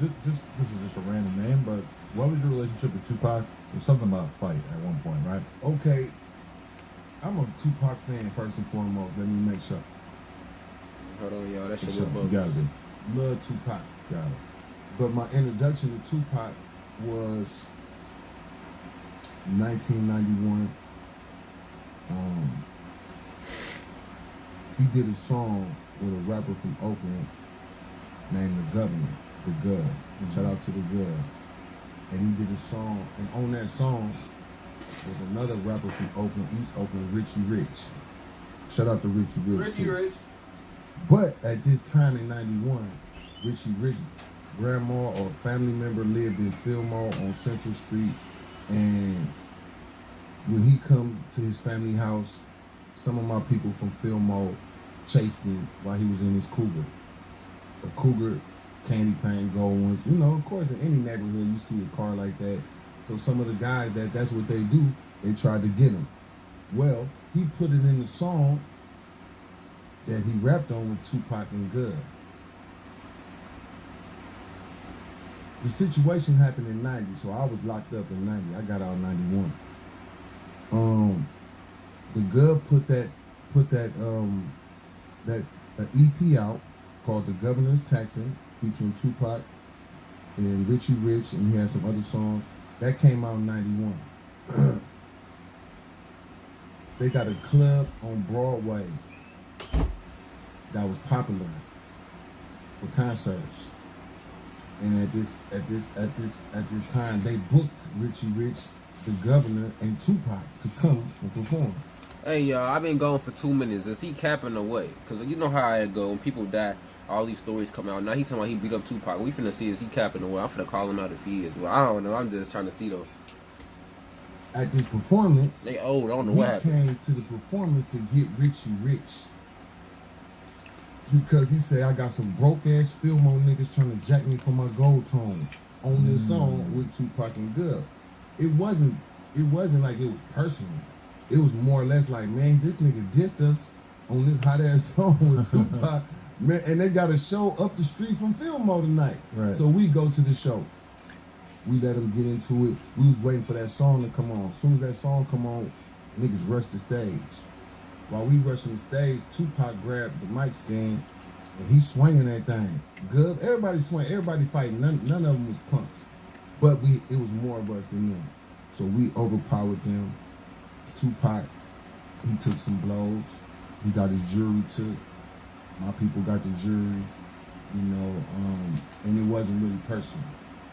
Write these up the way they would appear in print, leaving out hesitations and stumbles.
this is just a random name, but what was your relationship with Tupac? It was something about a fight at one point, right? Okay, I'm a Tupac fan first and foremost. Let me make sure. Hold on, y'all. That shit So, was you both. gotta be. Love Tupac. Got it. But my introduction to Tupac was 1991. He did a song with a rapper from Oakland named The Governor, The Gov. Mm-hmm. Shout out to The Gov. And he did a song, and on that song was another rapper from Oakland, East Oakland, Richie Rich. Shout out to Richie Rich. Richie Rich. But at this time in 91, Richie Rich, grandma or family member lived in Fillmore on Central Street, and when he come to his family house, some of my people from Fillmore chased him while he was in his Cougar. A Cougar, candy paint, gold ones. You know, of course, in any neighborhood, you see a car like that. So some of the guys, that's what they do. They tried to get him. Well, he put it in the song that he rapped on with Tupac and Gov. The situation happened in 90, so I was locked up in 90. I got out in 91. The Gov put that EP out called The Governor's Taxing, featuring Tupac and Richie Rich, and he had some other songs. That came out in 91. They got a club on Broadway that was popular for concerts. And at this time, they booked Richie Rich, The Governor, and Tupac to come and perform. Hey, y'all, I've been gone for 2 minutes. Is he capping away? Because you know how it go. When people die, all these stories come out. Now he talking about he beat up Tupac. We finna see, is he capping away? I'm finna call him out if he is. Well, I don't know. I'm just trying to see, though. At this performance, They old. I don't know we what happened. came to the performance to get Richie Rich. Because he said, I got some broke-ass Fillmore niggas trying to jack me for my gold tones on this song with Tupac and Gov. It wasn't like it was personal. It was more or less like, man, this nigga dissed us on this hot-ass song with Tupac. Man, and they got a show up the street from Fillmore tonight. Right. So we go to the show. We let them get into it. We was waiting for that song to come on. As soon as that song come on, niggas rushed the stage. While we rushing the stage, Tupac grabbed the mic stand and he swinging that thing. Good. Everybody swing. Everybody fighting. None of them was punks. But it was more of us than them. So we overpowered them. Tupac, he took some blows. He got his jury took. My people got the jury. You know, and it wasn't really personal.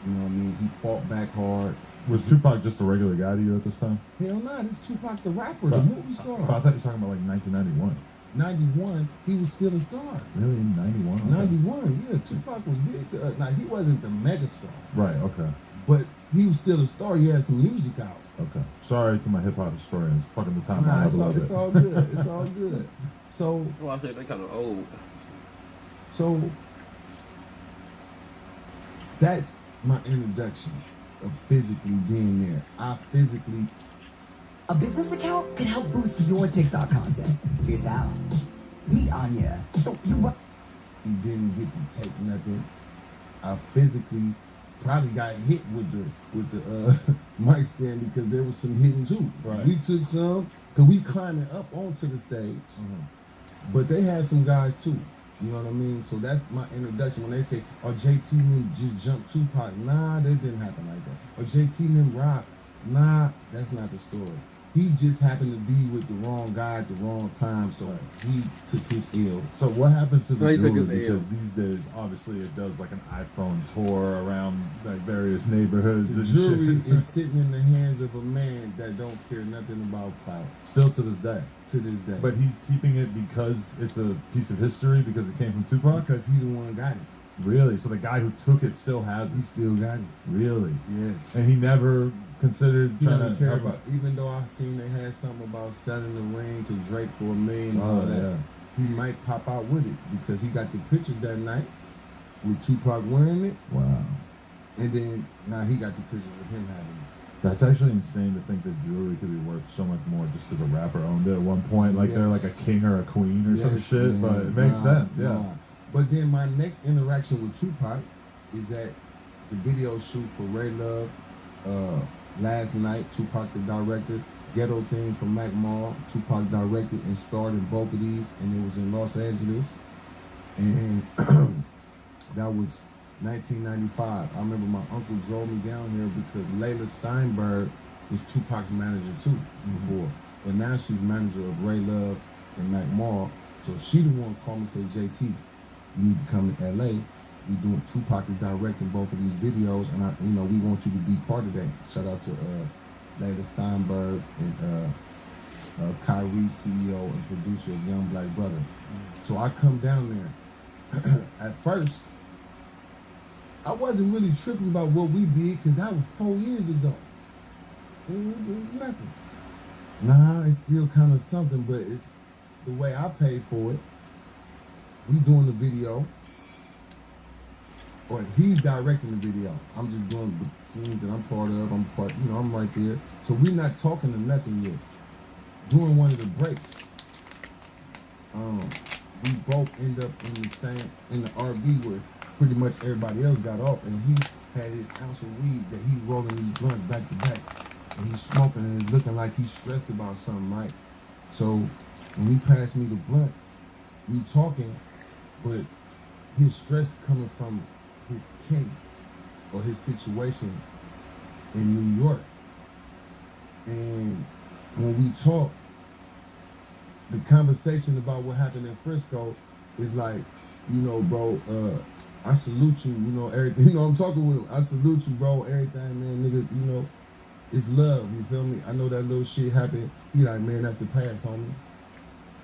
You know what I mean? He fought back hard. Was Tupac just a regular guy to you at this time? Hell nah, this is Tupac the rapper, the movie star. I thought you were talking about like 1991. 91, he was still a star. Really? In 91? Okay. 91, yeah, Tupac was big to us. Now, he wasn't the mega star. Right, okay. But he was still a star. He had some music out. Okay. Sorry to my hip-hop historians. Fucking the time Nah, I love it's it. all good. It's all good. So, Well, I think they're kind of old. so that's my introduction of physically being there. I physically... A business account can help boost your TikTok content. Here's how. Meet Anya. So you He didn't get to take nothing. I physically probably got hit with the mic stand because there was some hitting too. Right. We took some because we climbing up onto the stage, but they had some guys too. You know what I mean? So that's my introduction. When they say, "Oh, JT them just jumped Tupac," nah, that didn't happen like that. Or JT them rock, nah, that's not the story. He just happened to be with the wrong guy at the wrong time, so he took his L. So what happened to So the he took jewelry? his L. Because these days, obviously, it does like an iPhone tour around like various neighborhoods The and jury shit. is sitting in the hands of a man that don't care nothing about power Still to this day. to this day. But he's keeping it because it's a piece of history because it came from Tupac? because he the one got it. Really? So the guy who took it still has He it? still got it. Really? Yes. And he never considered He trying don't to care help about, out? even though I seen they had something about selling the ring to Drake for $1 million and all Oh, that. yeah. He might pop out with it because he got the pictures that night with Tupac wearing it, Wow. and then now he got the pictures of him having it. That's actually insane to think that jewelry could be worth so much more just because a rapper owned it at one point. Like they're like a king or a queen or some Yes, shit, man. but it makes sense, yeah. Nah. But then my next interaction with Tupac is at the video shoot for Ray Love last night. Tupac, the director. Ghetto Theme from Mac Mall. Tupac directed and starred in both of these, and it was in Los Angeles. And that was 1995. I remember my uncle drove me down here because Layla Steinberg was Tupac's manager too before. But now she's manager of Ray Love and Mac Mall. So she the one called me and said, JT, you need to come to LA. We doing Tupac is directing both of these videos, and we want you to be part of that. Shout out to Layla Steinberg and Kyrie, CEO and producer of Young Black Brother. So I come down there. At first, I wasn't really tripping about what we did because that was 4 years ago. It was nothing. Nah, it's still kind of something, but it's the way I paid for it. We doing the video, or he's directing the video. I'm just doing the scenes that I'm part of. I'm right there. So we not talking to nothing yet. During one of the breaks, we both end up in the RV where pretty much everybody else got off, and he had his ounce of weed that he rolling these blunts back to back, and he's smoking, and it's looking like he's stressed about something, right? So when he passed me the blunt, we talking, but his stress coming from his case or his situation in New York. And when we talk, the conversation about what happened in Frisco is like, bro, I salute you, everything. I'm talking with him. I salute you, bro, everything, man, nigga, it's love, you feel me? I know that little shit happened. He like, man, that's the past, homie.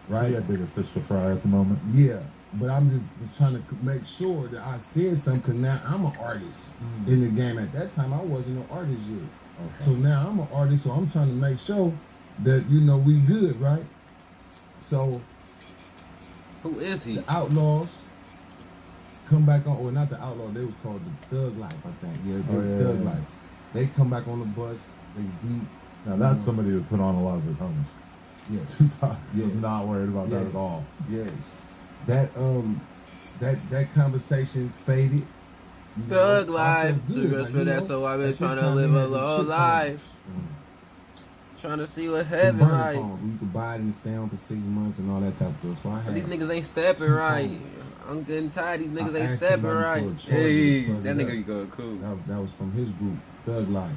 Right? Yeah, bigger fish to fry at the moment. Yeah, but I'm just trying to make sure that I said something, because now I'm an artist in the game. At that time, I wasn't an artist yet. Okay. So now I'm an artist, so I'm trying to make sure that, we good, right? So, who is he? The Outlaws come back on, or not the Outlaws, they was called the Thug Life, I think. Yeah, they was Thug Life. They come back on the bus, they deep. Now that's somebody who put on a lot of his homies. Yes. Tupac yes. was not worried about that at all. Yes. That conversation faded. Thug life. Too much for that, so I've been trying to live a low life. Trying to see what heaven like. You could buy it and stay on for 6 months and all that type of stuff. So I had these niggas ain't stepping right. I'm getting tired. These niggas ain't stepping right. Hey, that nigga be going cool. That was from his group, Thug Life.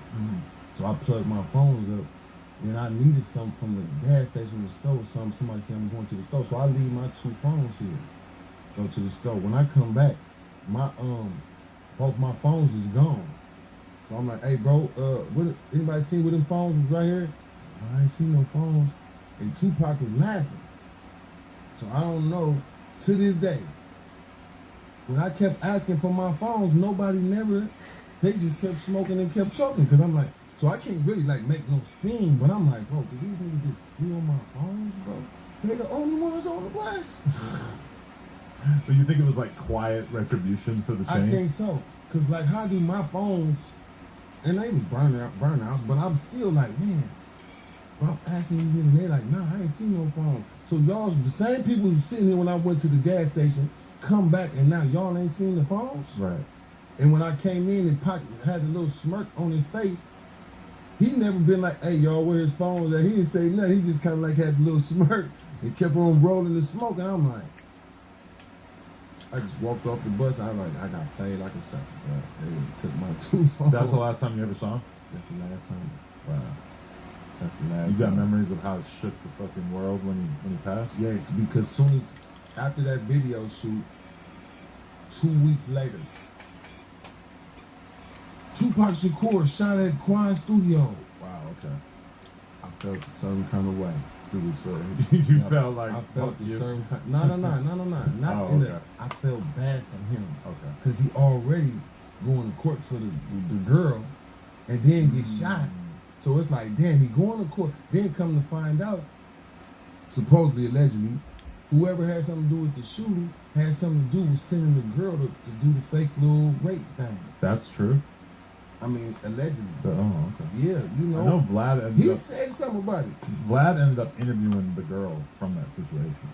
So I plugged my phones up, and I needed something from the gas station, the store. Somebody said I'm going to the store, so I leave my 2 phones here. Go to the store. When I come back, my both my phones is gone. So I'm like, hey bro, anybody seen where them phones was right here? I ain't seen no phones. And Tupac was laughing. So I don't know, to this day, when I kept asking for my phones, they just kept smoking and kept talking. Cause I'm like, so I can't really make no scene, but I'm like, bro, did these niggas just steal my phones, bro? They're the only ones on the bus. So you think it was quiet retribution for the chain? I think so. Cause how do my phones, and they was burnouts, but I'm still like, man, bro, I'm asking these niggas, and they like, nah, I ain't seen no phone. So y'all, the same people who sitting here when I went to the gas station, come back and now y'all ain't seen the phones? Right. And when I came in and Pac had a little smirk on his face, he never been like, hey, y'all, where his phones at? He didn't say nothing. He just kind of had a little smirk and kept on rolling the smoke. And I'm like, I just walked off the bus. I got played like a sucker. Right? They took my 2 phones. That's the last time you ever saw him? That's the last time. Wow. That's the last You got time. memories of how it shook the fucking world when he passed? Yes, because soon as, after that video shoot, 2 weeks later, Tupac Shakur shot at Quan Studio. Wow, okay. I felt a certain kind of way. 2 weeks later. You felt like, I felt a you. certain kind. No. Not Oh, in okay. I felt bad for him. Okay. Because he already going to court for the girl and then get shot. So it's like, damn, he going to court. Then come to find out, supposedly, allegedly, whoever had something to do with the shooting had something to do with sending the girl to do the fake little rape thing. That's true? I mean, allegedly. Oh, okay. Yeah, I know Vlad ended he up... said something about it. Vlad ended up interviewing the girl from that situation.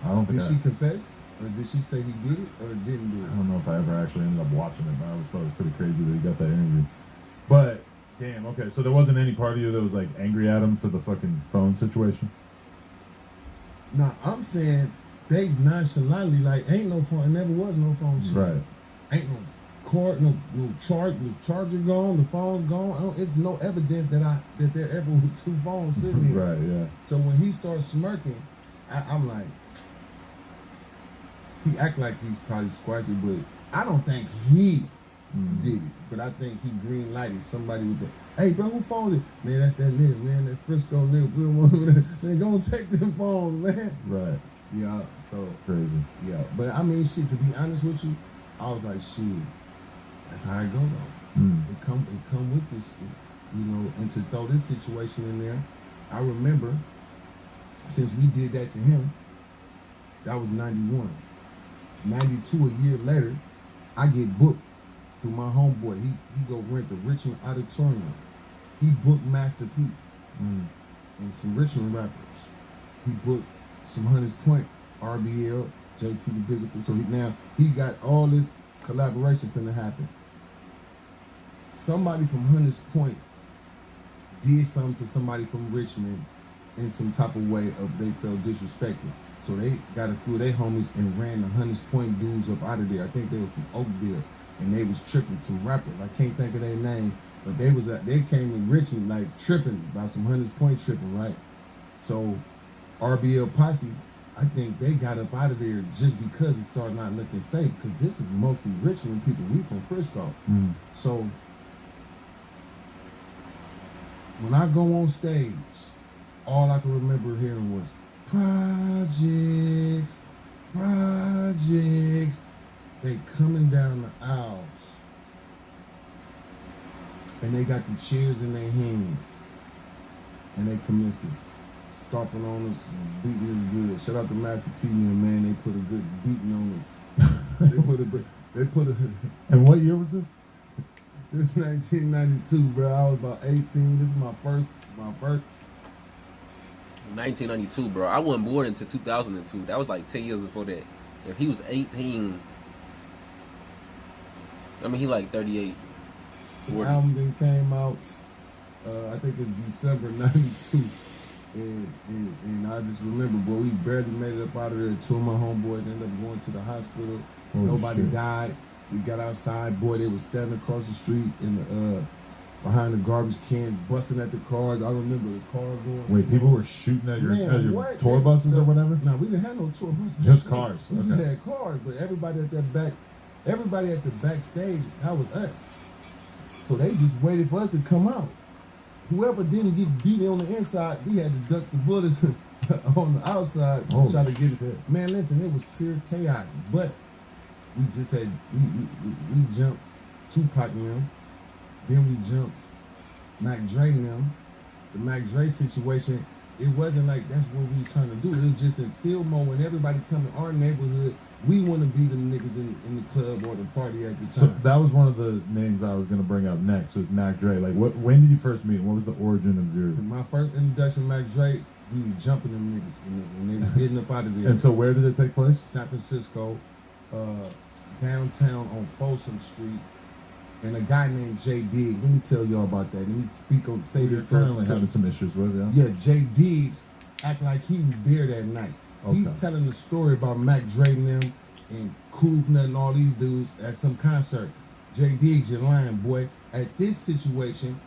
I don't think Did she confess? Or did she say he did it or didn't do I it? don't know if I ever actually ended up watching it, but I always thought it was pretty crazy that he got that interview. But damn, okay, so there wasn't any part of you that was like angry at him for the fucking phone situation. Now I'm saying they nonchalantly like ain't no phone, never was no phone shit. Right. Ain't no cord, no the charger gone, the phone's gone. It's no evidence that there ever was two phones sitting here. Right, yeah. So when he starts smirking, I'm like, he act like he's probably squashy, but I don't think he did it. But I think he green lighted somebody with the, hey bro, who phone is it? Man, that's that nigga, man, that Frisco nigga. Man, go take them phones, man. Right. Yeah, so Crazy. yeah. But I mean shit, to be honest with you, I was like, shit, that's how it go though. It come with this shit. You know, and to throw this situation in there, I remember since we did that to him, that was 91. 92, a year later, I get booked through my homeboy. He go rent the Richmond Auditorium. He booked Master P and some Richmond rappers. He booked some Hunters Point, RBL, JT the Bigga Figga. So now he got all this collaboration finna happen. Somebody from Hunters Point did something to somebody from Richmond in some type of way of they felt disrespected. So they got a few of their homies and ran the Hunters Point dudes up out of there. I think they were from Oakville, and they was tripping some rappers. I can't think of their name, but they came in Richmond like tripping about some Hunters Point tripping, right? So RBL Posse, I think they got up out of there just because it started not looking safe. Because this is mostly Richmond people. We from Frisco, so when I go on stage, all I can remember hearing was projects. They coming down the aisles, and they got the chairs in their hands, and they commenced to stomping on us, and beating us good. Shout out to Master P and them, man. They put a good beating on us. They put a. And what year was this? This is 1992, bro. I was about 18. This is my first. 1992, bro. I wasn't born until 2002. That was like 10 years before that. If he was 18, I mean, he like 38. The album then came out, I think it's December 92. And I just remember, bro, we barely made it up out of there. Two of my homeboys ended up going to the hospital. Nobody died. We got outside, boy, they was standing across the street in the behind the garbage can, busting at the cars. I remember the cars going. Wait, people were shooting at your tour buses or whatever? No, we didn't have no tour buses. Just cars. We just had cars, but everybody at the backstage, that was us. So they just waited for us to come out. Whoever didn't get beat on the inside, we had to duck the bullets on the outside to try to get it. Man, listen, it was pure chaos. But we just had we jumped Tupac and them. Then we jumped Mac Dre and them. The Mac Dre situation, it wasn't like that's what we were trying to do. It was just in field mode when everybody come in our neighborhood, we want to be the niggas in the club or the party at the time. So that was one of the names I was going to bring up next, was Mac Dre. Like, when did you first meet him? What was the origin of your... My first introduction to Mac Dre, we was jumping them niggas and they was getting up out of there. And so where did it take place? San Francisco, downtown on Folsom Street. And a guy named Jay Diggs. Let me tell y'all about that. Let me say this. You're currently having some issues with, yeah. Yeah, Jay Diggs act like he was there that night. Okay. He's telling the story about Mac Dre and them and Coop and all these dudes at some concert. Jay Diggs, you're lying, boy. At this situation,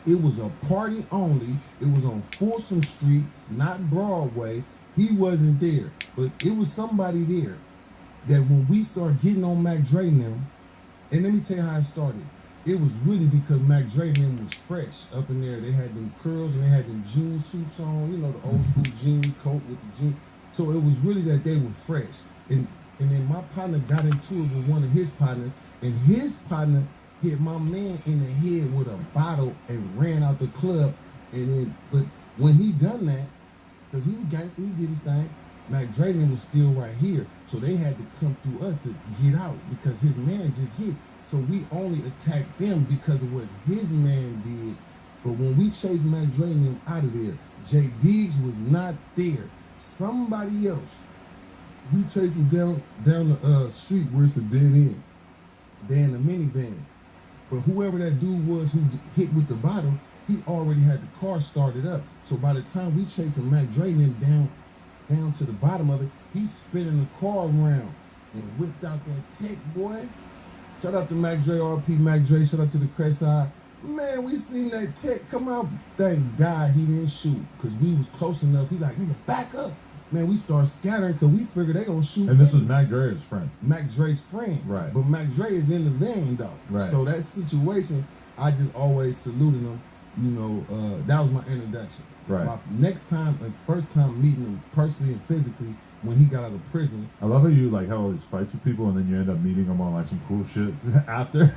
it was a party only. It was on Folsom Street, not Broadway. He wasn't there, but it was somebody there. That when we started getting on Mac Dre and them, and let me tell you how it started. It was really because Mac Dre and them was fresh up in there. They had them curls and they had them jean suits on, you know, the old school jean coat with the jean. So it was really that they were fresh. And then my partner got into it with one of his partners, and his partner hit my man in the head with a bottle and ran out the club. But when he done that, because he was gangster, he did his thing, Mac Dre was still right here. So they had to come through us to get out because his man just hit. So we only attacked them because of what his man did. But when we chased Mac Dre out of there, Jay Diggs was not there. Somebody else We chase him down the street where it's a dead end. They're in a minivan. But whoever that dude was who hit with the bottle, he already had the car started up. So by the time we chasing Mac Dre and them down to the bottom of it, he's spinning the car around and whipped out that tech, boy. Shout out to Mac Dre, RP Mac Dre. Shout out to the Crest Eye. Man, we seen that tech come out. Thank God he didn't shoot, because we was close enough. He like, nigga, back up. Man, we start scattering because we figured they gonna shoot. And this was Mac Dre's friend. Mac Dre's friend. Right. But Mac Dre is in the van though. Right. So that situation, I just always saluted him. You know, that was my introduction. Right. My next time, and first time meeting him personally and physically, when he got out of prison. I love how you like have all these fights with people and then you end up meeting them on like some cool shit after.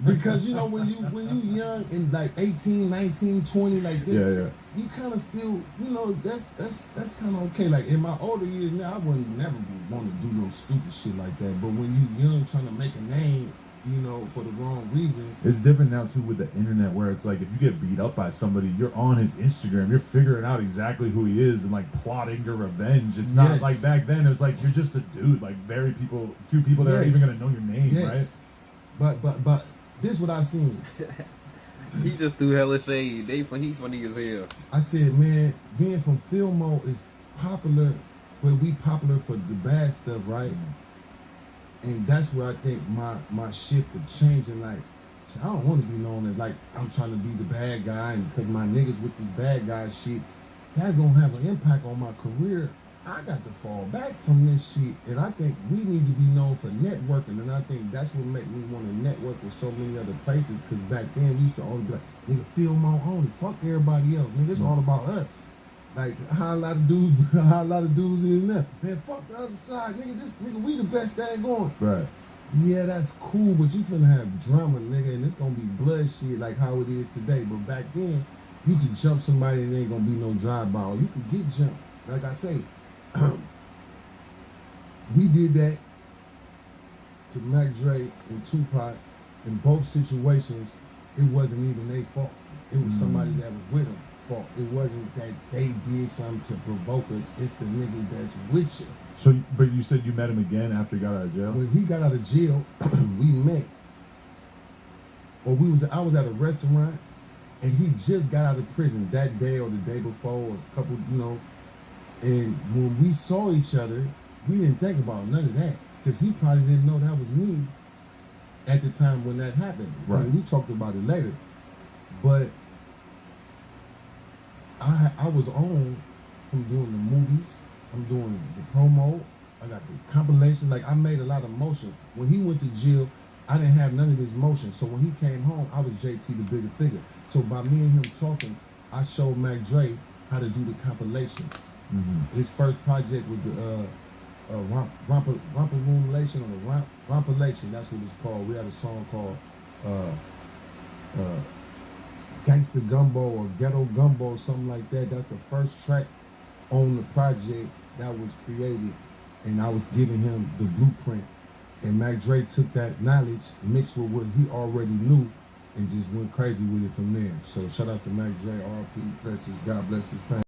Because you know when you young and like 18, 19, 20, like this, Yeah. you kind of still, you know, that's kind of okay. Like in my older years now, I wouldn't never want to do no stupid shit like that. But when you young trying to make a name, you know, for the wrong reasons. It's different now too with the internet, where it's like if you get beat up by somebody, you're on his Instagram, you're figuring out exactly who he is and like plotting your revenge. It's not like back then. It was like you're just a dude. Like few people that are even gonna know your name, right? But this what I seen. He just threw hella shade. He funny as hell. I said, man, being from Fillmore is popular, but we popular for the bad stuff, right? And that's where I think my shift of changing. Like, I don't want to be known as like I'm trying to be the bad guy, and because my niggas with this bad guy shit, that's gonna have an impact on my career. I got to fall back from this shit, and I think we need to be known for networking, and I think that's what made me want to network with so many other places. Because back then we used to only be like, nigga, Fillmore only, fuck everybody else, nigga, it's all about us. Like how a lot of dudes in there. Man, fuck the other side, nigga. We the best thing going. Right. Yeah, that's cool, but you finna have drama, nigga, and it's gonna be blood shit like how it is today. But back then, you could jump somebody and there ain't gonna be no drive-by. Or you could get jumped. Like I say, we did that to Mac Dre and Tupac. In both situations, it wasn't even their fault. It was somebody that was with them. Fault. It wasn't that they did something to provoke us. It's the nigga that's with you. So, but you said you met him again after he got out of jail? When he got out of jail, we met. Or I was at a restaurant, and he just got out of prison that day or the day before, or a couple, you know. And when we saw each other, we didn't think about none of that, because he probably didn't know that was me at the time when that happened. Right. I mean, we talked about it later, but I was on from doing the movies. I'm doing the promo. I got the compilation. Like, I made a lot of motion. When he went to jail, I didn't have none of this motion. So when he came home, I was JT the Bigga Figga. So by me and him talking, I showed Mac Dre how to do the compilations. Mm-hmm. His first project was the Rompilation, or the Rompilation. That's what it's called. We had a song called Gangsta Gumbo or Ghetto Gumbo, something like that. That's the first track on the project that was created, and I was giving him the blueprint. And Mac Dre took that knowledge, mixed with what he already knew, and just went crazy with it from there. So shout out to Mac Dre, RP, God bless his family.